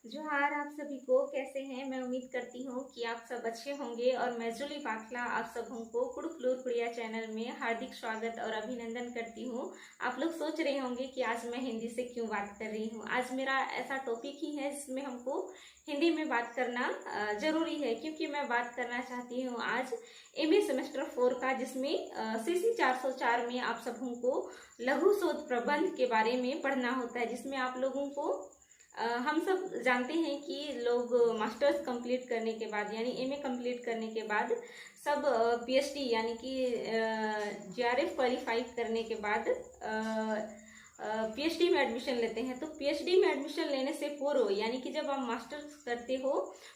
जोहार आप सभी को। कैसे हैं? मैं उम्मीद करती हूँ कि आप सब अच्छे होंगे और मैं जूली पाखला आप सबों को कुड़ुकलूर कुड़िया चैनल में हार्दिक स्वागत और अभिनंदन करती हूँ। आप लोग सोच रहे होंगे कि आज मैं हिंदी से क्यों बात कर रही हूँ। आज मेरा ऐसा टॉपिक ही है जिसमें हमको हिंदी में बात करना जरूरी है, क्योंकि मैं बात करना चाहती हूँ आज एमए सेमेस्टर 4 का, जिसमें सीसी 404 में आप सबों को लघु शोध प्रबंध के बारे में पढ़ना होता है। जिसमें आप लोगों को हम सब जानते हैं कि लोग मास्टर्स कंप्लीट करने के बाद यानी एमए कंप्लीट करने के बाद सब पीएचडी यानी कि जीआरएफ क्वालिफाई करने के बाद पीएचडी में एडमिशन लेते हैं। तो पीएचडी में एडमिशन लेने से पूर्व यानी कि जब आप मास्टर्स करते हो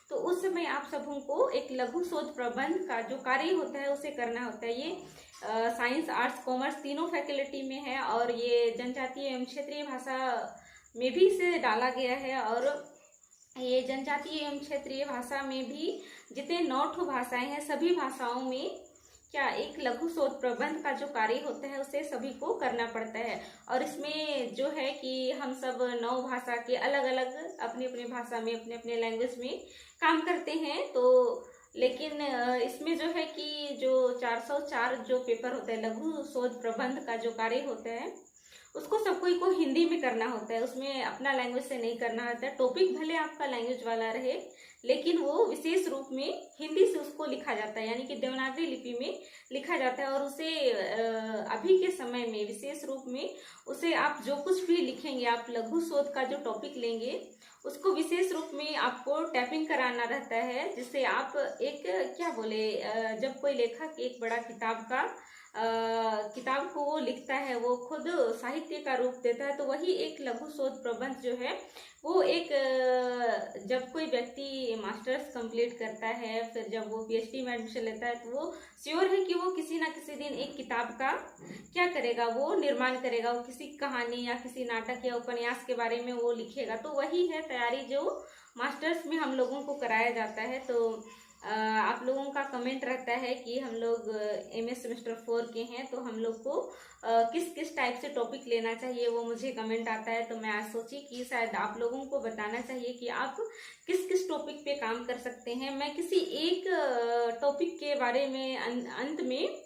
तो उस समय आप सबों को एक लघु शोध प्रबंध का जो कार्य होता है उसे करना होता है। ये साइंस, आर्ट्स, कॉमर्स तीनों फैकल्टी में है और ये जनजातीय एवं क्षेत्रीय भाषा में भी इसे डाला गया है। और ये जनजातीय एवं क्षेत्रीय भाषा में भी जितने 9 भाषाएं हैं सभी भाषाओं में क्या एक लघु शोध प्रबंध का जो कार्य होता है उसे सभी को करना पड़ता है। और इसमें जो है कि हम सब 9 भाषा के अलग अलग अपनी अपनी भाषा में अपने अपने लैंग्वेज में काम करते हैं। तो लेकिन इसमें जो है कि जो 404 जो पेपर होता है लघु शोध प्रबंध का जो कार्य होता है उसको सब कोई को हिंदी में करना होता है, उसमें अपना लैंग्वेज से नहीं करना होता है। टॉपिक भले आपका लैंग्वेज वाला रहे लेकिन वो विशेष रूप में हिंदी से उसको लिखा जाता है यानी कि देवनागरी लिपि में लिखा जाता है। और उसे अभी के समय में विशेष रूप में उसे आप जो कुछ भी लिखेंगे, आप लघु शोध का जो टॉपिक लेंगे उसको विशेष रूप में आपको टाइपिंग कराना रहता है, जिससे आप एक क्या बोले जब कोई लेखक एक बड़ा किताब को वो लिखता है, वो खुद साहित्य का रूप देता है, तो वही एक लघु शोध प्रबंध जो है वो एक जब कोई व्यक्ति मास्टर्स कंप्लीट करता है फिर जब वो पीएचडी में एडमिशन लेता है तो वो श्योर है कि वो किसी ना किसी दिन एक किताब का क्या करेगा, वो निर्माण करेगा, वो किसी कहानी या किसी नाटक या उपन्यास के बारे में वो लिखेगा। तो वही है तैयारी जो मास्टर्स में हम लोगों को कराया जाता है। तो आप लोगों का कमेंट रहता है कि हम लोग एमए सेमेस्टर 4 के हैं तो हम लोग को किस किस टाइप से टॉपिक लेना चाहिए, वो मुझे कमेंट आता है। तो मैं आज सोची कि शायद आप लोगों को बताना चाहिए कि आप किस किस टॉपिक पे काम कर सकते हैं। मैं किसी एक टॉपिक के बारे में अंत में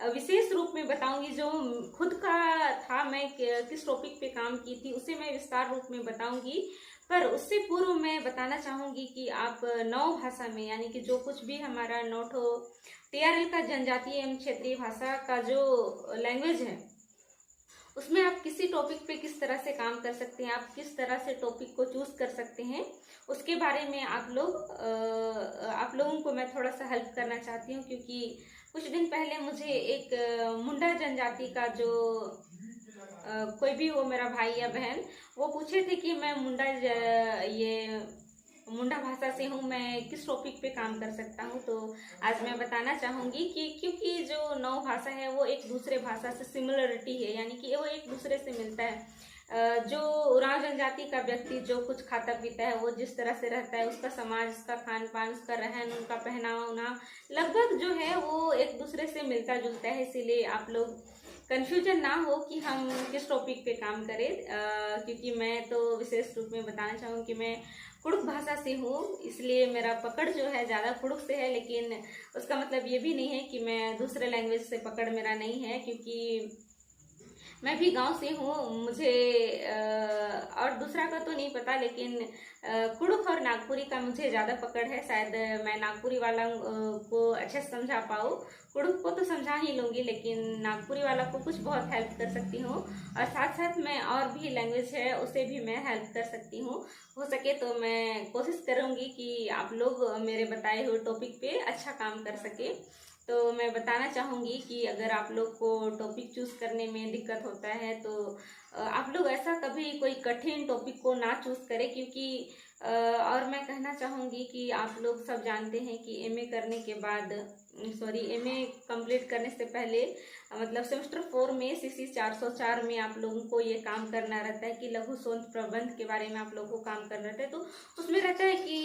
विशेष रूप में बताऊंगी, जो खुद का था, मैं किस टॉपिक पे काम की थी उसे मैं विस्तार रूप में बताऊंगी। पर उससे पूर्व मैं बताना चाहूंगी कि आप 9 भाषा में यानी कि जो कुछ भी हमारा 9 टीआरएल का जनजातीय एवं क्षेत्रीय भाषा का जो लैंग्वेज है उसमें आप किसी टॉपिक पे किस तरह से काम कर सकते हैं, आप किस तरह से टॉपिक को चूज कर सकते हैं, उसके बारे में आप लोगों को मैं थोड़ा सा हेल्प करना चाहती हूँ। क्योंकि कुछ दिन पहले मुझे एक मुंडा जनजाति का जो कोई भी हो, मेरा भाई या बहन, वो पूछे थे कि मैं मुंडा भाषा से हूँ, मैं किस टॉपिक पे काम कर सकता हूँ। तो आज मैं बताना चाहूँगी कि क्योंकि जो 9 भाषा है वो एक दूसरे भाषा से सिमिलरिटी है यानी कि वो एक दूसरे से मिलता है। जो उरांव जनजाति का व्यक्ति जो कुछ खाता पीता है, वो जिस तरह से रहता है, उसका समाज, उसका खान पान, उसका रहन, उनका पहनावा उन्हा लगभग जो है वो एक दूसरे से मिलता जुलता है। इसीलिए आप लोग कंफ्यूजन ना हो कि हम किस टॉपिक पे काम करें, क्योंकि मैं तो विशेष रूप में बताना चाहूँगी कि मैं कुड़ुक भाषा से हूँ, इसलिए मेरा पकड़ जो है ज़्यादा कुड़ुक से है। लेकिन उसका मतलब ये भी नहीं है कि मैं दूसरे लैंग्वेज से पकड़ मेरा नहीं है, क्योंकि मैं भी गांव से हूँ। मुझे और दूसरा का तो नहीं पता, लेकिन कुड़ुक और नागपुरी का मुझे ज़्यादा पकड़ है। शायद मैं नागपुरी वाला को अच्छे से समझा पाऊँ, कुड़ुक को तो समझा ही लूँगी लेकिन नागपुरी वाला को कुछ बहुत हेल्प कर सकती हूँ। और साथ साथ मैं और भी लैंग्वेज है उसे भी मैं हेल्प कर सकती हूँ। हो सके तो मैं कोशिश करूँगी कि आप लोग मेरे बताए हुए टॉपिक पे अच्छा काम कर सके। तो मैं बताना चाहूँगी कि अगर आप लोग को टॉपिक चूज करने में दिक्कत होता है तो आप लोग ऐसा कभी कोई कठिन टॉपिक को ना चूज करें, क्योंकि और मैं कहना चाहूँगी कि आप लोग सब जानते हैं कि एमए करने के बाद एमए कंप्लीट करने से पहले मतलब सेमेस्टर 4 में सीसी 404 में आप लोगों को ये काम करना रहता है कि लघु शोध प्रबंध के बारे में आप लोगों को काम करना रहता है। तो उसमें रहता है कि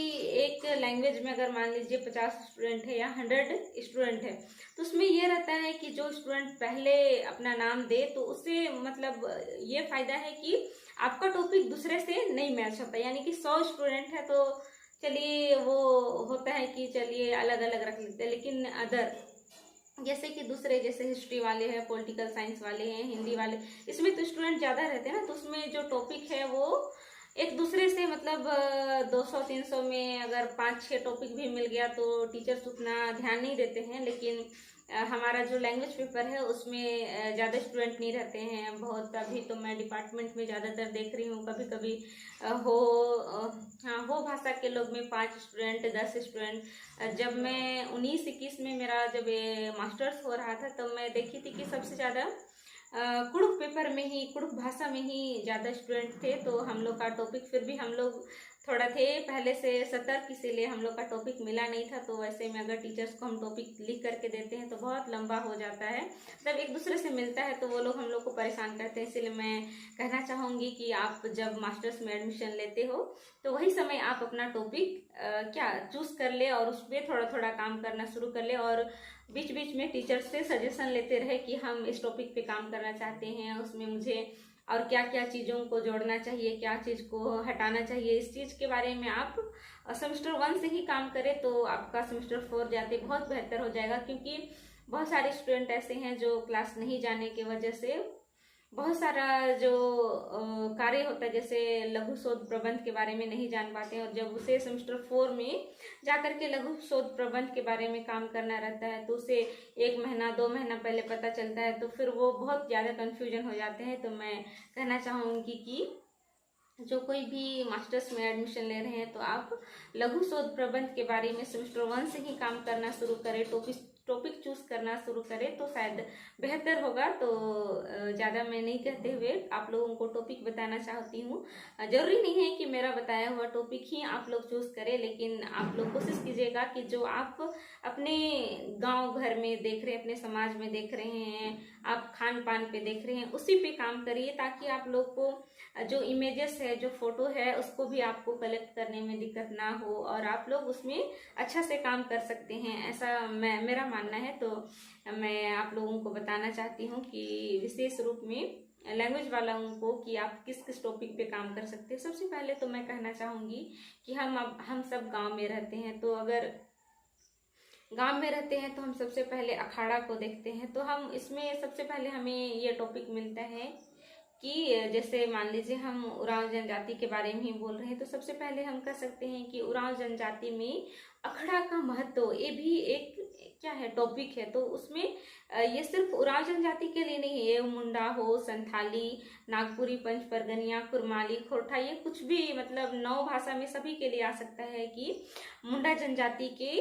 एक लैंग्वेज में अगर मान लीजिए 50 स्टूडेंट है या 100 स्टूडेंट है तो उसमें ये रहता है कि जो स्टूडेंट पहले अपना नाम दे तो उससे मतलब ये फायदा है कि आपका टॉपिक दूसरे से नहीं मैच होता, यानी कि 100 स्टूडेंट है तो चलिए वो होता है कि चलिए अलग अलग रख लेते हैं, लेकिन अदर जैसे कि दूसरे जैसे हिस्ट्री वाले हैं, पॉलिटिकल साइंस वाले हैं, हिंदी वाले, इसमें तो स्टूडेंट ज़्यादा रहते हैं ना, तो उसमें जो टॉपिक है वो एक दूसरे से मतलब 200-300 में अगर 5-6 टॉपिक भी मिल गया तो टीचर्स उतना ध्यान नहीं देते हैं। लेकिन हमारा जो लैंग्वेज पेपर है उसमें ज़्यादा स्टूडेंट नहीं रहते हैं बहुत। अभी तो मैं डिपार्टमेंट में ज़्यादातर देख रही हूँ, कभी कभी हो भाषा के लोग में 5 स्टूडेंट 10 स्टूडेंट। जब मैं 19-21 में मेरा जब मास्टर्स हो रहा था तब मैं देखी थी कि सबसे ज़्यादा कुड़ुक पेपर में ही, कुड़ुक भाषा में ही ज़्यादा स्टूडेंट थे। तो हम लोग का टॉपिक, फिर भी हम लोग थोड़ा थे पहले से सतर्क, इसीलिए हम लोग का टॉपिक मिला नहीं था। तो वैसे में अगर टीचर्स को हम टॉपिक लिख करके देते हैं तो बहुत लंबा हो जाता है, जब एक दूसरे से मिलता है तो वो लोग हम लोग को परेशान करते हैं। इसलिए मैं कहना चाहूँगी कि आप जब मास्टर्स में एडमिशन लेते हो तो वही समय आप अपना टॉपिक चूज़ कर ले और उस पर थोड़ा थोड़ा काम करना शुरू कर ले, और बीच बीच में टीचर्स से सजेशन लेते रहे कि हम इस टॉपिक पे काम करना चाहते हैं, उसमें मुझे और क्या क्या चीज़ों को जोड़ना चाहिए, क्या चीज़ को हटाना चाहिए। इस चीज़ के बारे में आप सेमेस्टर 1 से ही काम करें तो आपका सेमेस्टर 4 जाते बहुत बेहतर हो जाएगा। क्योंकि बहुत सारे स्टूडेंट ऐसे हैं जो क्लास नहीं जाने की वजह से बहुत सारा जो कार्य होता है, जैसे लघु शोध प्रबंध के बारे में नहीं जान पाते हैं, और जब उसे सेमेस्टर 4 में जाकर के लघु शोध प्रबंध के बारे में काम करना रहता है तो उसे 1 महीना 2 महीना पहले पता चलता है, तो फिर वो बहुत ज़्यादा कन्फ्यूजन हो जाते हैं। तो मैं कहना चाहूँगी कि जो कोई भी मास्टर्स में एडमिशन ले रहे हैं तो आप लघु शोध प्रबंध के बारे में सेमेस्टर 1 से ही काम करना शुरू करें, टॉपिक चूज करना शुरू करें तो शायद बेहतर होगा। तो ज़्यादा मैं नहीं कहते हुए आप लोगों को टॉपिक बताना चाहती हूँ। ज़रूरी नहीं है कि मेरा बताया हुआ टॉपिक ही आप लोग चूज़ करें, लेकिन आप लोग कोशिश कीजिएगा कि जो आप अपने गांव घर में देख रहे हैं, अपने समाज में देख रहे हैं, आप खान पान पे देख रहे हैं, उसी पे काम करिए, ताकि आप लोग को जो इमेजेस है, जो फोटो है, उसको भी आपको कलेक्ट करने में दिक्कत ना हो और आप लोग उसमें अच्छा से काम कर सकते हैं, ऐसा मेरा मानना है। तो मैं आप लोगों को बताना चाहती हूँ कि विशेष रूप में लैंग्वेज वालों को कि आप किस किस टॉपिक पे काम कर सकते हैं। सबसे पहले तो मैं कहना चाहूँगी कि हम सब गांव में रहते हैं, तो अगर गांव में रहते हैं तो हम सबसे पहले अखाड़ा को देखते हैं। तो हम इसमें सबसे पहले हमें ये टॉपिक मिलता है कि जैसे मान लीजिए हम उरांव जनजाति के बारे में ही बोल रहे हैं, तो सबसे पहले हम कह सकते हैं कि उरांव जनजाति में अखड़ा का महत्व, ये भी एक क्या है टॉपिक है। तो उसमें ये सिर्फ उरांव जनजाति के लिए नहीं है, ये मुंडा हो, संथाली, नागपुरी, पंच परगनिया, कुरमाली, खोरठा, ये कुछ भी मतलब 9 भाषा में सभी के लिए आ सकता है कि मुंडा जनजाति के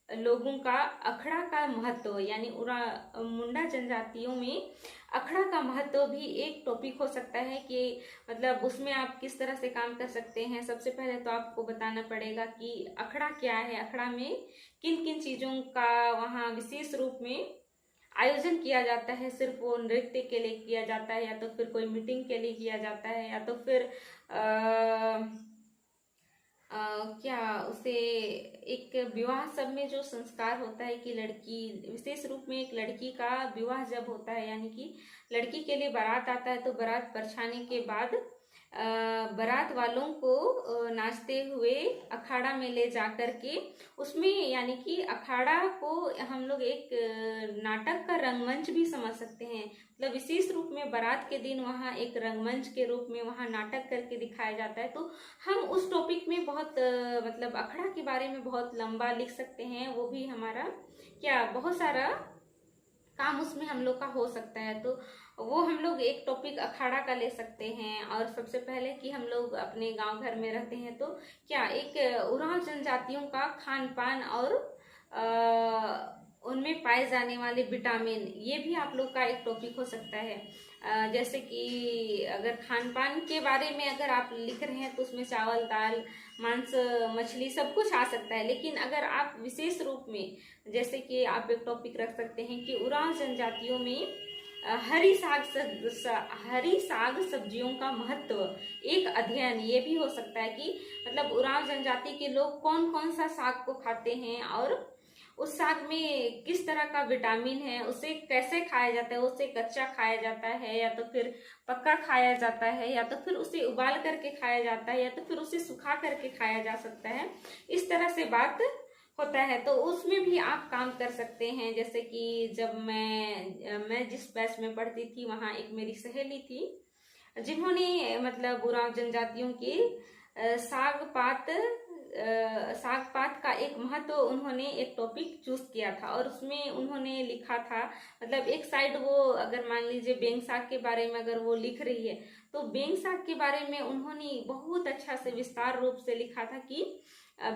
लोगों का अखड़ा का महत्व, यानी मुंडा जनजातियों में अखड़ा का महत्व भी एक टॉपिक हो सकता है कि मतलब उसमें आप किस तरह से काम कर सकते हैं। सबसे पहले तो आपको बताना पड़ेगा कि अखड़ा क्या है, अखड़ा में किन किन चीज़ों का वहाँ विशेष रूप में आयोजन किया जाता है। सिर्फ वो नृत्य के लिए किया जाता है, या तो फिर कोई मीटिंग के लिए किया जाता है, या तो फिर क्या उसे एक विवाह सब में जो संस्कार होता है कि लड़की, विशेष रूप में एक लड़की का विवाह जब होता है, यानी कि लड़की के लिए बारात आता है, तो बारात परछाने के बाद बारात वालों को नाचते हुए अखाड़ा में ले जाकर के उसमें, यानी कि अखाड़ा को हम लोग एक नाटक का रंगमंच भी समझ सकते हैं। मतलब विशेष रूप में बारात के दिन वहाँ एक रंगमंच के रूप में वहाँ नाटक करके दिखाया जाता है। तो हम उस टॉपिक में बहुत मतलब अखाड़ा के बारे में बहुत लंबा लिख सकते हैं, वो भी हमारा क्या बहुत सारा काम उसमें हम लोग का हो सकता है। तो वो हम लोग एक टॉपिक अखाड़ा का ले सकते हैं। और सबसे पहले कि हम लोग अपने गांव घर में रहते हैं तो क्या एक उरांव जनजातियों का खान पान और उनमें पाए जाने वाले विटामिन, ये भी आप लोग का एक टॉपिक हो सकता है। जैसे कि अगर खान पान के बारे में अगर आप लिख रहे हैं तो उसमें चावल, दाल, मांस, मछली सब कुछ आ सकता है। लेकिन अगर आप विशेष रूप में जैसे कि आप एक टॉपिक रख सकते हैं कि उरांव जनजातियों में हरी साग सब्जियों का महत्व, एक अध्ययन, ये भी हो सकता है कि मतलब उरांव जनजाति के लोग कौन कौन सा साग को खाते हैं और उस साग में किस तरह का विटामिन है, उसे कैसे खाया जाता है, उसे कच्चा खाया जाता है या तो फिर पक्का खाया जाता है, या तो फिर उसे उबाल करके खाया जाता है, या तो फिर उसे सुखा करके खाया जा सकता है। इस तरह से बात होता है, तो उसमें भी आप काम कर सकते हैं। जैसे कि जब मैं जिस बैच में पढ़ती थी, वहाँ एक मेरी सहेली थी जिन्होंने मतलब उरांव जनजातियों के साग पात का एक महत्व उन्होंने एक टॉपिक चूज किया था, और उसमें उन्होंने लिखा था, मतलब एक साइड वो अगर मान लीजिए बेंग साग के बारे में अगर वो लिख रही है, तो बेंग साग के बारे में उन्होंने बहुत अच्छा से विस्तार रूप से लिखा था कि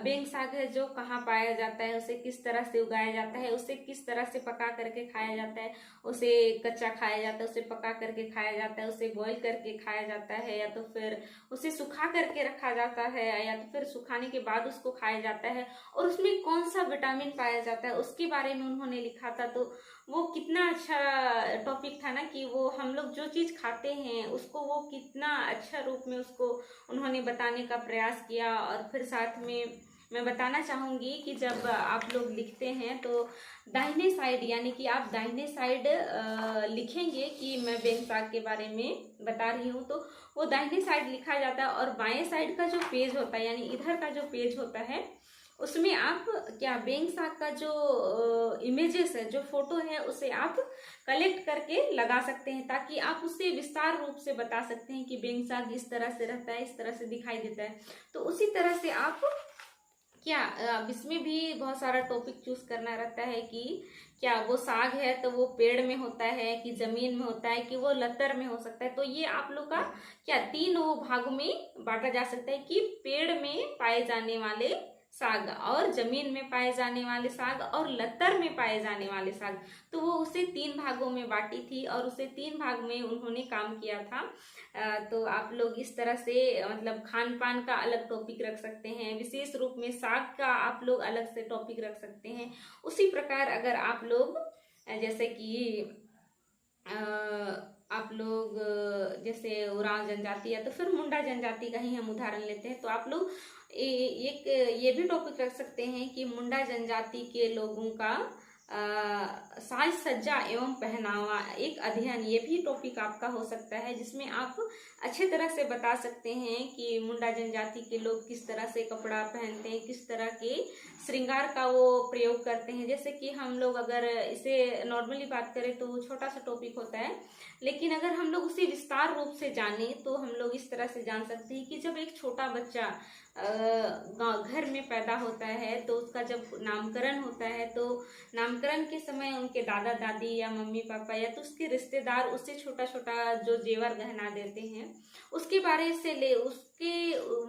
बेंग साग है जो कहाँ पाया जाता है, उसे किस तरह से उगाया जाता है, उसे किस तरह से पका करके खाया जाता है, उसे कच्चा खाया जाता है, उसे पका करके खाया जाता है, उसे बॉईल करके खाया जाता है, या तो फिर उसे सुखा करके रखा जाता है, या तो फिर सुखाने के बाद उसको खाया जाता है, और उसमें कौन सा विटामिन पाया जाता है उसके बारे में उन्होंने लिखा था। तो वो कितना अच्छा टॉपिक था ना, कि वो हम लोग जो चीज़ खाते हैं उसको वो कितना अच्छा रूप में उसको उन्होंने बताने का प्रयास किया। और फिर साथ में मैं बताना चाहूँगी कि जब आप लोग लिखते हैं तो दाहिने साइड, यानी कि आप दाहिने साइड लिखेंगे कि मैं बेंग साग के बारे में बता रही हूँ, तो वो दाहिने साइड लिखा जाता है, और बाएं साइड का जो पेज होता है, यानी इधर का जो पेज होता है, उसमें आप क्या बेंग साग का जो इमेजेस है, जो फोटो है, उसे आप कलेक्ट करके लगा सकते हैं, ताकि आप उससे विस्तार रूप से बता सकते हैं कि बेंग साग इस तरह से रहता है, इस तरह से दिखाई देता है। तो उसी तरह से आप क्या अब इसमें भी बहुत सारा टॉपिक चूज करना रहता है कि क्या वो साग है तो वो पेड़ में होता है कि जमीन में होता है कि वो लतर में हो सकता है। तो ये आप लोग का क्या 3 भागों में बांटा जा सकता है कि पेड़ में पाए जाने वाले साग, और जमीन में पाए जाने वाले साग, और लतर में पाए जाने वाले साग। तो वो उसे 3 भागों में बांटी थी, और उसे 3 भाग में उन्होंने काम किया था। तो आप लोग इस तरह से मतलब खान पान का अलग टॉपिक रख सकते हैं, विशेष रूप में साग का आप लोग अलग से टॉपिक रख सकते हैं। उसी प्रकार अगर आप लोग जैसे कि आप लोग जैसे उरांव जनजाति है तो फिर मुंडा जनजाति का ही हम उदाहरण लेते हैं, तो आप लोग एक ये भी टॉपिक रख सकते हैं कि मुंडा जनजाति के लोगों का साज सज्जा एवं पहनावा एक अध्ययन, ये भी टॉपिक आपका हो सकता है, जिसमें आप अच्छे तरह से बता सकते हैं कि मुंडा जनजाति के लोग किस तरह से कपड़ा पहनते हैं, किस तरह के श्रृंगार का वो प्रयोग करते हैं। जैसे कि हम लोग अगर इसे नॉर्मली बात करें तो छोटा सा टॉपिक होता है, लेकिन अगर हम लोग उसे विस्तार रूप से जाने तो हम लोग इस तरह से जान सकते हैं कि जब एक छोटा बच्चा घर में पैदा होता है तो उसका जब नामकरण होता है, तो नामकरण के समय उनके दादा दादी या मम्मी पापा या तो उसके रिश्तेदार उससे छोटा छोटा जो जेवर गहना देते हैं, उसके बारे से ले उसके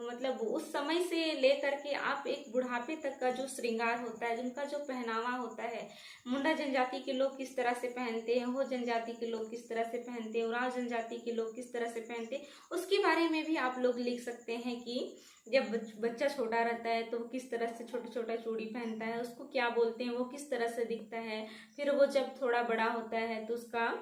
मतलब उस समय से ले करके आप एक बुढ़ापे तक का जो श्रृंगार होता है, जिनका जो पहनावा होता है, मुंडा जनजाति के लोग किस तरह से पहनते हैं, हो जनजाति के लोग किस तरह से पहनते हैं, उरांव जनजाति के लोग किस तरह से पहनते हैं, उसके बारे में भी आप लोग लिख सकते हैं कि जब बच्चा छोटा रहता है तो वो किस तरह से छोटा छोटा चूड़ी पहनता है, उसको क्या बोलते हैं, वो किस तरह से दिखता है। फिर वो जब थोड़ा बड़ा होता है तो उसका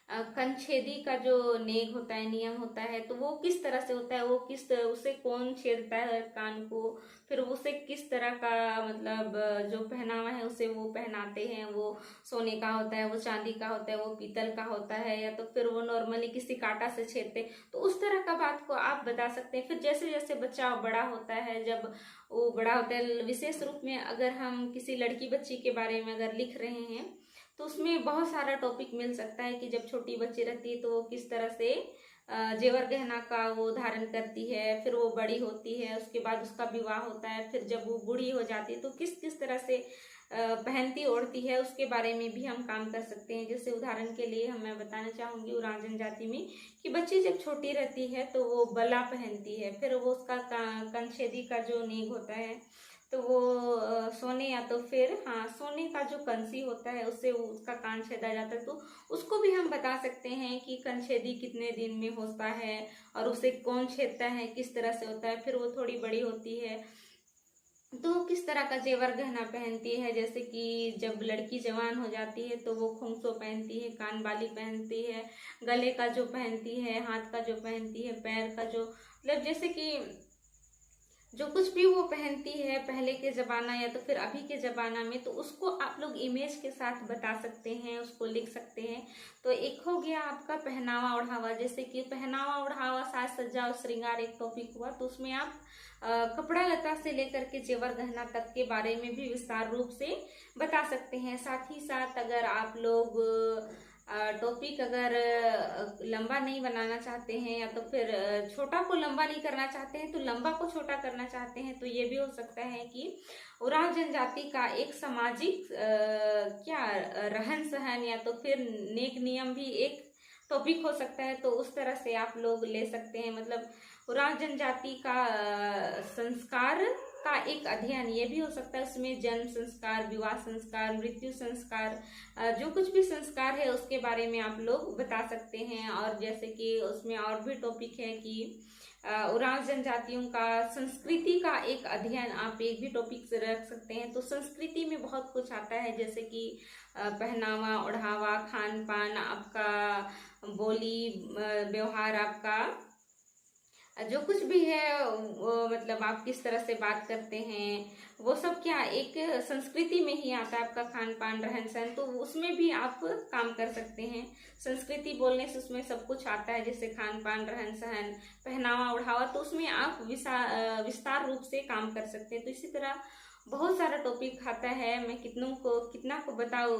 कंछेदी का जो नेग होता है, नियम होता है, तो वो किस तरह से होता है, वो किस उसे कौन छेड़ता है कान को, फिर उसे किस तरह का मतलब जो पहनावा है उसे वो पहनाते हैं, वो सोने का होता है, वो चांदी का होता है, वो पीतल का होता है, या तो फिर वो नॉर्मली किसी कांटा से छेड़ते हैं। तो उस तरह का बात को आप बता सकते हैं। फिर जैसे जैसे बच्चा बड़ा होता है, जब वो बड़ा होता है, विशेष रूप में अगर हम किसी लड़की बच्ची के बारे में अगर लिख रहे हैं तो उसमें बहुत सारा टॉपिक मिल सकता है कि जब छोटी बच्ची रहती है तो वो किस तरह से जेवर गहना का वो धारण करती है, फिर वो बड़ी होती है, उसके बाद उसका विवाह होता है, फिर जब वो बूढ़ी हो जाती है तो किस किस तरह से पहनती ओढ़ती है, उसके बारे में भी हम काम कर सकते हैं। जैसे उदाहरण के लिए मैं बताना चाहूँगी उरांव जनजाति में कि बच्ची जब छोटी रहती है तो वो बला पहनती है, फिर वो उसका कंछेदी का जो नेग होता है तो वो सोने या तो फिर सोने का जो कंसी होता है उससे उसका कान छेदा जाता है, तो उसको भी हम बता सकते हैं कि कंछेदी कितने दिन में होता है और उसे कौन छेदता है, किस तरह से होता है। फिर वो थोड़ी बड़ी होती है तो किस तरह का जेवर गहना पहनती है, जैसे कि जब लड़की जवान हो जाती है तो वो खोंसो पहनती है, कान बाली पहनती है, गले का जो पहनती है, हाथ का जो पहनती है, पैर का जो मतलब जैसे कि जो कुछ भी वो पहनती है पहले के ज़माना या तो फिर अभी के ज़माना में, तो उसको आप लोग इमेज के साथ बता सकते हैं, उसको लिख सकते हैं। तो एक हो गया आपका पहनावा ओढ़ावा, जैसे कि पहनावा ओढ़ावा, साज सज्जा और श्रृंगार एक टॉपिक हुआ। तो उसमें आप कपड़ा लता से लेकर के जेवर गहना तक के बारे में भी विस्तार रूप से बता सकते हैं। साथ ही साथ अगर आप लोग टॉपिक अगर लंबा नहीं बनाना चाहते हैं या तो फिर छोटा को लंबा नहीं करना चाहते हैं, तो लंबा को छोटा करना चाहते हैं, तो ये भी हो सकता है कि उरांव जनजाति का एक सामाजिक क्या रहन सहन या तो फिर नेक नियम भी एक टॉपिक हो सकता है। तो उस तरह से आप लोग ले सकते हैं। मतलब उरांव जनजाति का संस्कार का एक अध्ययन, ये भी हो सकता है। उसमें जन्म संस्कार, विवाह संस्कार, मृत्यु संस्कार, जो कुछ भी संस्कार है उसके बारे में आप लोग बता सकते हैं। और जैसे कि उसमें और भी टॉपिक है कि उरांव जनजातियों का संस्कृति का एक अध्ययन, आप एक भी टॉपिक से रख सकते हैं। तो संस्कृति में बहुत कुछ आता है, जैसे कि पहनावा ओढ़ावा, खान पान, आपका बोली व्यवहार, आपका जो कुछ भी है वो, मतलब आप किस तरह से बात करते हैं, वो सब क्या एक संस्कृति में ही आता है। आपका खान पान रहन सहन, तो उसमें भी आप काम कर सकते हैं। संस्कृति बोलने से उसमें सब कुछ आता है, जैसे खान पान रहन सहन, पहनावा ओढ़ावा, तो उसमें आप विस्तार रूप से काम कर सकते हैं। तो इसी तरह बहुत सारा टॉपिक आता है। मैं कितना को बताऊँ,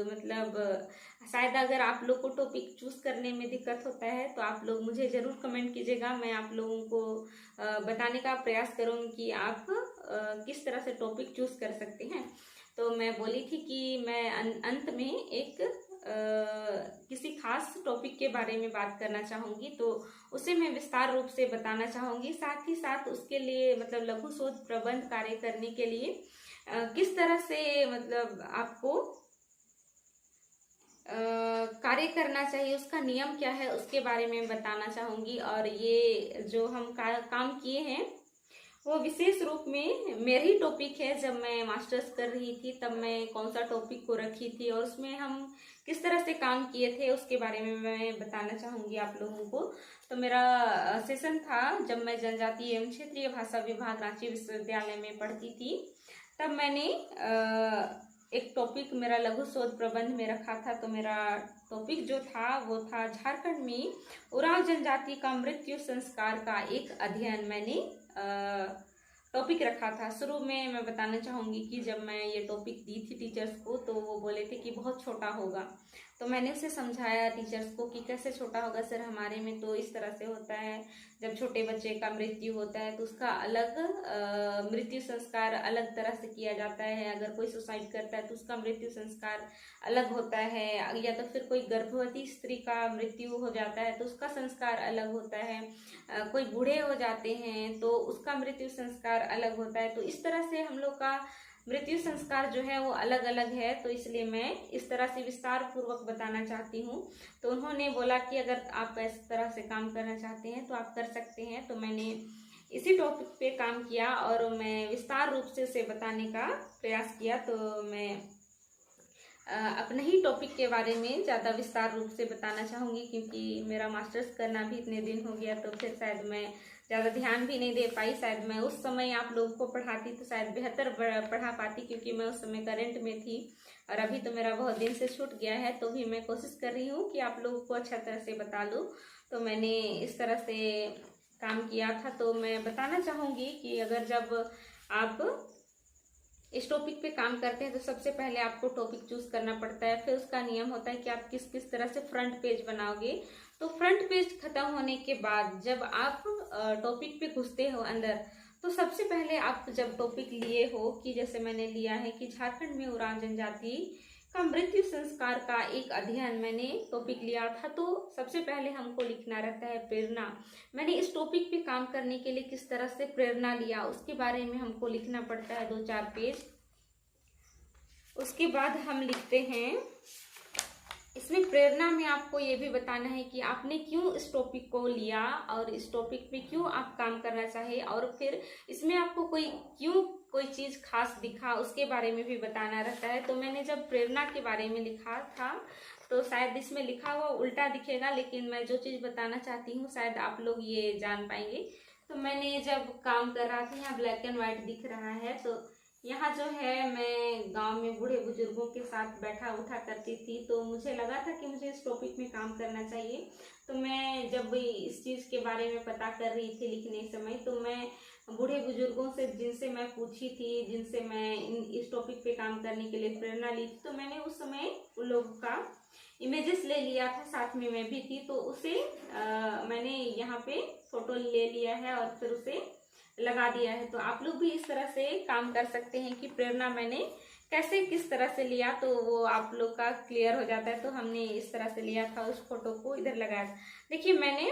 मतलब शायद अगर आप लोग को टॉपिक चूज करने में दिक्कत होता है तो आप लोग मुझे ज़रूर कमेंट कीजिएगा। मैं आप लोगों को बताने का प्रयास करूँगी कि आप किस तरह से टॉपिक चूज कर सकते हैं। तो मैं बोली थी कि मैं अंत में एक किसी खास टॉपिक के बारे में बात करना चाहूँगी, तो उसे मैं विस्तार रूप से बताना चाहूँगी। साथ ही साथ उसके लिए मतलब लघु शोध प्रबंध कार्य करने के लिए किस तरह से मतलब आपको कार्य करना चाहिए, उसका नियम क्या है, उसके बारे में बताना चाहूँगी। और ये जो हम काम किए हैं वो विशेष रूप में मेरा ही टॉपिक है। जब मैं मास्टर्स कर रही थी तब मैं कौन सा टॉपिक को रखी थी और उसमें हम किस तरह से काम किए थे उसके बारे में मैं बताना चाहूँगी आप लोगों को। तो मेरा सेशन था जब मैं जनजातीय एवं क्षेत्रीय भाषा विभाग रांची विश्वविद्यालय में पढ़ती थी, तब मैंने एक टॉपिक मेरा लघु शोध प्रबंध में रखा था। तो मेरा टॉपिक जो था वो था झारखंड में उरांव जनजाति का मृत्यु संस्कार का एक अध्ययन। मैंने टॉपिक रखा था। शुरू में मैं बताना चाहूँगी कि जब मैं ये टॉपिक दी थी टीचर्स को तो वो बोले थे कि बहुत छोटा होगा। तो मैंने उसे समझाया टीचर्स को कि कैसे छोटा होगा सर, हमारे में तो इस तरह से होता है, जब छोटे बच्चे का मृत्यु होता है तो उसका अलग मृत्यु संस्कार अलग तरह से किया जाता है। अगर कोई सुसाइड करता है तो उसका मृत्यु संस्कार अलग होता है, या तो फिर कोई गर्भवती स्त्री का मृत्यु हो जाता है तो उसका संस्कार अलग होता है, कोई बूढ़े हो जाते हैं तो उसका मृत्यु संस्कार अलग होता है। तो इस तरह से हम लोग का मृत्यु संस्कार जो है वो अलग अलग है। तो इसलिए मैं इस तरह से विस्तार पूर्वक बताना चाहती हूँ। तो उन्होंने बोला कि अगर आप इस तरह से काम करना चाहते हैं तो आप कर सकते हैं। तो मैंने इसी टॉपिक पे काम किया और मैं विस्तार रूप से उसे बताने का प्रयास किया। तो मैं अपने ही टॉपिक के बारे में ज़्यादा विस्तार रूप से बताना चाहूँगी, क्योंकि मेरा मास्टर्स करना भी इतने दिन हो गया तो फिर शायद मैं ज़्यादा ध्यान भी नहीं दे पाई। शायद मैं उस समय आप लोगों को पढ़ाती तो शायद बेहतर पढ़ा पाती, क्योंकि मैं उस समय करंट में थी और अभी तो मेरा बहुत दिन से छूट गया है। तो भी मैं कोशिश कर रही हूँ कि आप लोगों को अच्छा तरह से बता दूँ। तो मैंने इस तरह से काम किया था। तो मैं बताना चाहूँगी कि अगर जब आप इस टॉपिक पे काम करते हैं तो सबसे पहले आपको टॉपिक चूज करना पड़ता है। फिर उसका नियम होता है कि आप किस किस तरह से फ्रंट पेज बनाओगे। तो फ्रंट पेज खत्म होने के बाद जब आप टॉपिक पे घुसते हो अंदर, तो सबसे पहले आप जब टॉपिक लिए हो कि जैसे मैंने लिया है कि झारखंड में उरांव जनजाति का मृत्यु संस्कार का एक अध्ययन मैंने टॉपिक लिया था, तो सबसे पहले हमको लिखना रहता है प्रेरणा। मैंने इस टॉपिक पे काम करने के लिए किस तरह से प्रेरणा लिया उसके बारे में हमको लिखना पड़ता है 2-4 पेज। उसके बाद हम लिखते हैं, इसमें प्रेरणा में आपको ये भी बताना है कि आपने क्यों इस टॉपिक को लिया और इस टॉपिक पे क्यों आप काम करना चाहे, और फिर इसमें आपको कोई चीज़ खास दिखा उसके बारे में भी बताना रहता है। तो मैंने जब प्रेरणा के बारे में लिखा था तो शायद इसमें लिखा हुआ उल्टा दिखेगा, लेकिन मैं जो चीज़ बताना चाहती हूँ शायद आप लोग ये जान पाएंगे। तो मैंने जब काम कर रहा था, यहाँ ब्लैक एंड व्हाइट दिख रहा है, तो यहाँ जो है मैं गांव में बूढ़े बुजुर्गों के साथ बैठा उठा करती थी, तो मुझे लगा था कि मुझे इस टॉपिक में काम करना चाहिए। तो मैं जब इस चीज़ के बारे में पता कर रही थी लिखने समय, तो मैं बूढ़े बुजुर्गों से जिनसे मैं पूछी थी, जिनसे मैं इस टॉपिक पे काम करने के लिए प्रेरणा ली थी, तो मैंने उस समय उन लोगों का इमेजेस ले लिया था, साथ में मैं भी थी, तो उसे मैंने यहाँ पे फोटो ले लिया है और फिर उसे लगा दिया है। तो आप लोग भी इस तरह से काम कर सकते हैं कि प्रेरणा मैंने कैसे किस तरह से लिया, तो वो आप लोग का क्लियर हो जाता है। तो हमने इस तरह से लिया था, उस फोटो को इधर लगाया। देखिए मैंने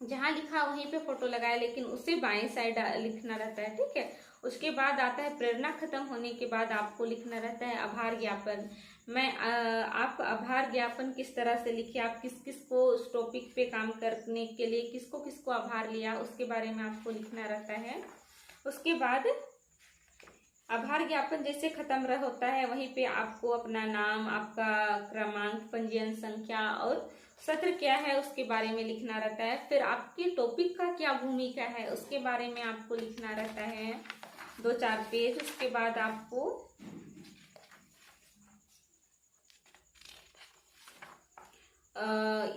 जहाँ लिखा वहीं पे फोटो लगाया, लेकिन उससे बाएं साइड लिखना रहता है, ठीक है। उसके बाद आता है प्रेरणा खत्म होने के बाद आपको लिखना रहता है आभार ज्ञापन। आप आभार ज्ञापन किस तरह से लिखिए, आप किस किस को उस टॉपिक पे काम करने के लिए किसको किसको आभार लिया, उसके बारे में आपको लिखना रहता है। उसके बाद आभार ज्ञापन जैसे खत्म होता है, वहीं पे आपको अपना नाम, आपका क्रमांक, पंजीयन संख्या और सत्र क्या है उसके बारे में लिखना रहता है। फिर आपके टॉपिक का क्या भूमिका है उसके बारे में आपको लिखना रहता है 2-4 पेज। उसके बाद आपको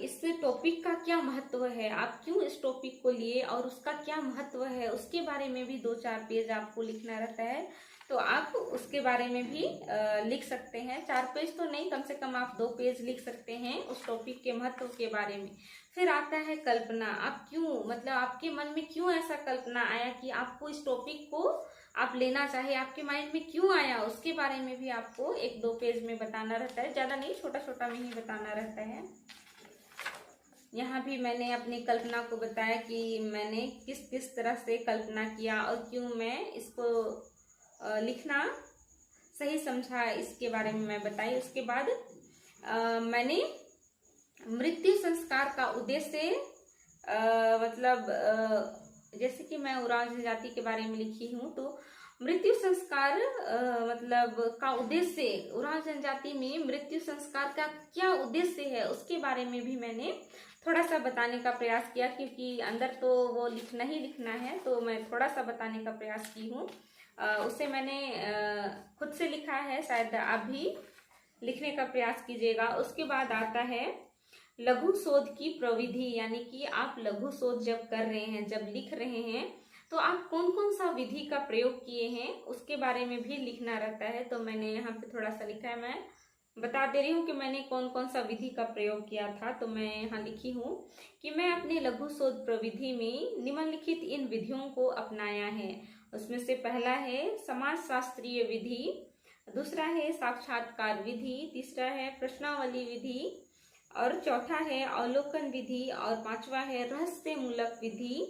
इस टॉपिक का क्या महत्व है, आप क्यों इस टॉपिक को लिए और उसका क्या महत्व है उसके बारे में भी 2-4 पेज आपको लिखना रहता है। तो आप उसके बारे में भी लिख सकते हैं। 4 पेज तो नहीं, कम से कम आप 2 पेज लिख सकते हैं उस टॉपिक के महत्व के बारे में। फिर आता है कल्पना। आप क्यों, मतलब आपके मन में क्यों ऐसा कल्पना आया कि आपको इस टॉपिक को आप लेना चाहे, आपके माइंड में क्यों आया, उसके बारे में भी आपको 1-2 पेज में बताना रहता है। ज़्यादा नहीं, छोटा छोटा में ही बताना रहता है। यहाँ भी मैंने अपनी कल्पना को बताया कि मैंने किस किस तरह से कल्पना किया और क्यों मैं इसको लिखना सही समझा, इसके बारे में मैं बताई। उसके बाद मैंने मृत्यु संस्कार का उद्देश्य जैसे कि मैं उरांव जनजाति के बारे में लिखी हूँ, तो मृत्यु संस्कार मतलब का उद्देश्य, उरांव जनजाति में मृत्यु संस्कार का क्या उद्देश्य है उसके बारे में भी मैंने थोड़ा सा बताने का प्रयास किया, क्योंकि अंदर तो वो लिखना ही लिखना है, तो मैं थोड़ा सा बताने का प्रयास की हूँ। उसे मैंने खुद से लिखा है, शायद आप भी लिखने का प्रयास कीजिएगा। उसके बाद आता है लघु शोध की प्रविधि, यानी कि आप लघु शोध जब कर रहे हैं, जब लिख रहे हैं, तो आप कौन कौन सा विधि का प्रयोग किए हैं उसके बारे में भी लिखना रहता है। तो मैंने यहाँ पे थोड़ा सा लिखा है, मैं बता दे रही हूँ कि मैंने कौन कौन सा विधि का प्रयोग किया था। तो मैं यहाँ लिखी हूँ कि मैं अपने लघु शोध प्रविधि में निम्नलिखित इन विधियों को अपनाया है। उसमें से पहला है समाज शास्त्रीय विधि, दूसरा है साक्षात्कार विधि, तीसरा है प्रश्नावली विधि, और चौथा है अवलोकन विधि, और 5वां है रहस्य मूलक विधि,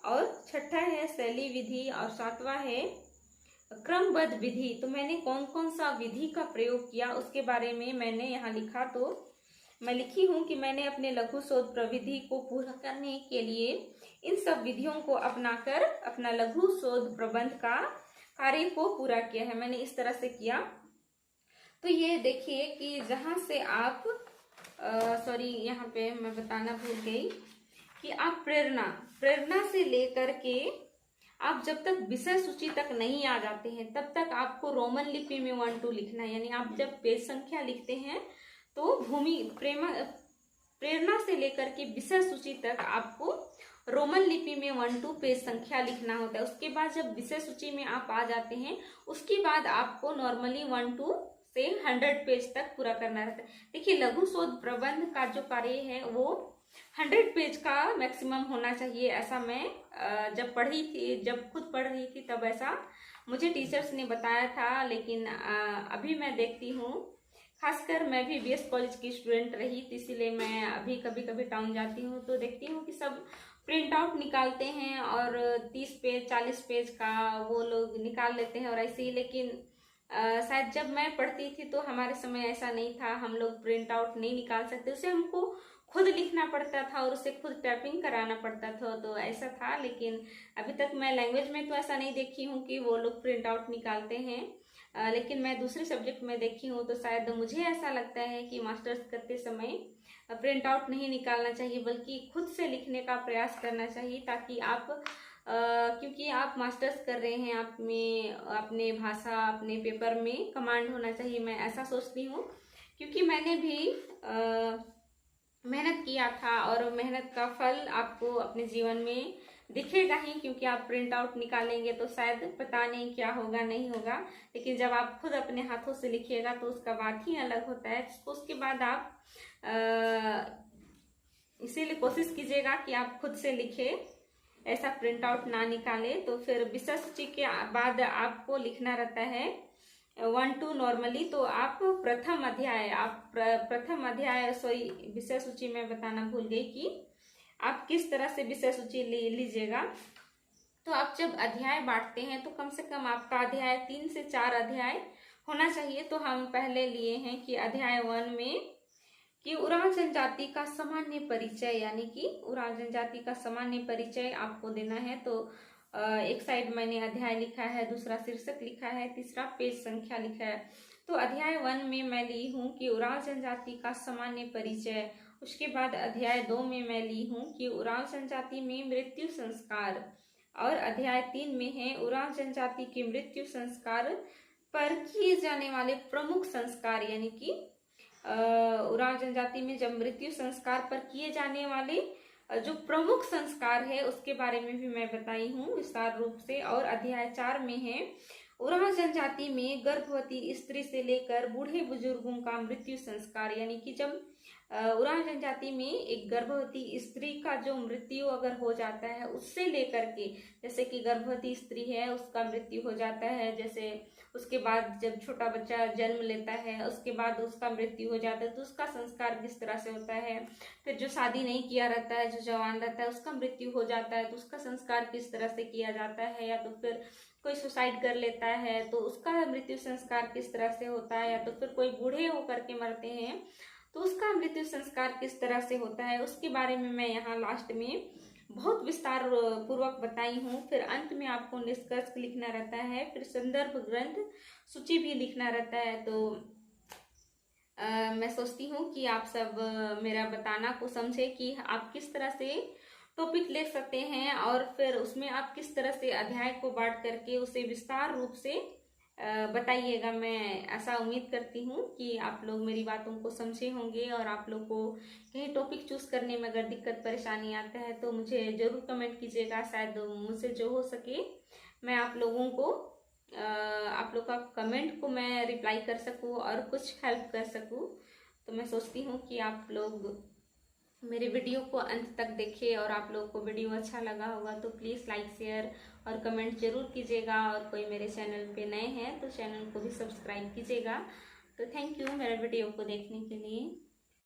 और 6ठा है शैली विधि, और 7वां है क्रमबद्ध विधि। तो मैंने कौन कौन सा विधि का प्रयोग किया उसके बारे में मैंने यहाँ लिखा। तो मैं लिखी हूँ कि मैंने अपने लघु शोध प्रविधि को पूरा करने के लिए इन सब विधियों को अपनाकर अपना लघु शोध प्रबंध का कार्य को पूरा किया है। मैंने इस तरह से किया। तो ये देखिए कि जहाँ से आप यहाँ पे मैं बताना भूल गई कि आप प्रेरणा से लेकर के आप जब तक विषय सूची तक नहीं आ जाते हैं तब तक आपको रोमन लिपि में 1-2 लिखना है। यानी आप जब पेज संख्या लिखते हैं तो प्रेरणा से लेकर के विषय सूची तक आपको रोमन लिपि में 1-2 पेज संख्या लिखना होता है। उसके बाद जब विषय सूची में आप आ जाते हैं उसके बाद आपको नॉर्मली 1-2 से 100 पेज तक पूरा करना रहता है। देखिए लघु शोध प्रबंध का जो कार्य है वो 100 पेज का मैक्सिमम होना चाहिए, ऐसा मैं जब खुद पढ़ रही थी तब ऐसा मुझे टीचर्स ने बताया था। लेकिन अभी मैं देखती हूँ, खासकर मैं भी बीएस कॉलेज की स्टूडेंट रही थी, इसीलिए मैं अभी कभी कभी टाउन जाती हूँ तो देखती हूँ कि सब प्रिंट आउट निकालते हैं और 30 पेज 40 पेज का वो लोग निकाल लेते हैं और ऐसे ही। लेकिन शायद जब मैं पढ़ती थी तो हमारे समय ऐसा नहीं था, हम लोग प्रिंट आउट नहीं निकाल सकते, उसे हमको खुद लिखना पड़ता था और उसे खुद टाइपिंग कराना पड़ता था, तो ऐसा था। लेकिन अभी तक मैं लैंग्वेज में तो ऐसा नहीं देखी हूँ कि वो लोग प्रिंट आउट निकालते हैं, लेकिन मैं दूसरे सब्जेक्ट में देखी हूँ। तो शायद मुझे ऐसा लगता है कि मास्टर्स करते समय प्रिंट आउट नहीं निकालना चाहिए, बल्कि खुद से लिखने का प्रयास करना चाहिए, ताकि आप क्योंकि आप मास्टर्स कर रहे हैं, आप में अपने भाषा अपने पेपर में कमांड होना चाहिए, मैं ऐसा सोचती हूँ। क्योंकि मैंने भी मेहनत किया था और मेहनत का फल आपको अपने जीवन में दिखेगा ही, क्योंकि आप प्रिंट आउट निकालेंगे तो शायद पता नहीं क्या होगा नहीं होगा, लेकिन जब आप खुद अपने हाथों से लिखिएगा तो उसका बात ही अलग होता है। उसके बाद आप इसीलिए कोशिश कीजिएगा कि आप खुद से लिखे, ऐसा प्रिंट आउट ना निकाले। तो फिर विषय सूची के बाद आपको लिखना रहता है 1 2 नॉर्मली। तो आप प्रथम अध्याय सॉरी विषय सूची में बताना भूल गई कि आप किस तरह से विषय सूची लीजिएगा। तो आप जब अध्याय बांटते हैं तो कम से कम आपका अध्याय 3 से 4 अध्याय होना चाहिए। तो हम पहले लिए हैं कि अध्याय 1 में कि उरांव जनजाति का सामान्य परिचय, यानी कि उरांव जनजाति का सामान्य परिचय आपको देना है। तो एक साइड मैंने अध्याय लिखा है, दूसरा शीर्षक लिखा है, तीसरा पेज संख्या लिखा है। तो अध्याय 1 में मैं ली हूँ कि उरांव जनजाति का सामान्य परिचय। उसके बाद अध्याय 2 में मैं ली हूँ कि उरांव जनजाति में मृत्यु संस्कार, और अध्याय 3 में है उरांव जनजाति के मृत्यु संस्कार पर किए जाने वाले प्रमुख संस्कार, यानी कि उरांव जनजाति में जब मृत्यु संस्कार पर किए जाने वाले जो प्रमुख संस्कार है उसके बारे में भी मैं बताई हूँ विस्तार रूप से। और अध्याय 4 में है उरांव जनजाति में गर्भवती स्त्री से लेकर बूढ़े बुजुर्गों का मृत्यु संस्कार, यानी कि जब उरांव जनजाति में एक गर्भवती स्त्री का जो मृत्यु अगर हो जाता है, उससे लेकर के, जैसे कि गर्भवती स्त्री है उसका मृत्यु हो जाता है, जैसे उसके बाद जब छोटा बच्चा जन्म लेता है उसके बाद उसका मृत्यु हो जाता है, तो उसका संस्कार किस तरह से होता है। फिर जो शादी नहीं किया रहता है, जो जवान रहता है, उसका मृत्यु हो जाता है तो उसका संस्कार किस तरह से किया जाता है। या तो फिर कोई सुसाइड कर लेता है तो उसका मृत्यु संस्कार किस तरह से होता है। या तो फिर कोई बूढ़े होकर के मरते हैं तो उसका मृत्यु संस्कार किस तरह से होता है, उसके बारे में मैं यहाँ लास्ट में बहुत विस्तार पूर्वक बताई हूँ। फिर अंत में आपको निष्कर्ष लिखना रहता है, फिर संदर्भ ग्रंथ सूची भी लिखना रहता है। तो मैं सोचती हूँ कि आप सब मेरा बताना को समझे कि आप किस तरह से टॉपिक ले सकते हैं, और फिर उसमें आप किस तरह से अध्याय को बांट करके उसे विस्तार रूप से बताइएगा। मैं ऐसा उम्मीद करती हूँ कि आप लोग मेरी बातों को समझे होंगे, और आप लोग को कहीं टॉपिक चूज करने में अगर दिक्कत परेशानी आता है तो मुझे ज़रूर कमेंट कीजिएगा। शायद मुझसे जो हो सके मैं आप लोगों को आप लोग का कमेंट को मैं रिप्लाई कर सकूँ और कुछ हेल्प कर सकूँ। तो मैं सोचती हूँ कि आप लोग मेरे वीडियो को अंत तक देखिए, और आप लोगों को वीडियो अच्छा लगा होगा तो प्लीज़ लाइक शेयर और कमेंट जरूर कीजिएगा। और कोई मेरे चैनल पे नए हैं तो चैनल को भी सब्सक्राइब कीजिएगा। तो थैंक यू मेरे वीडियो को देखने के लिए।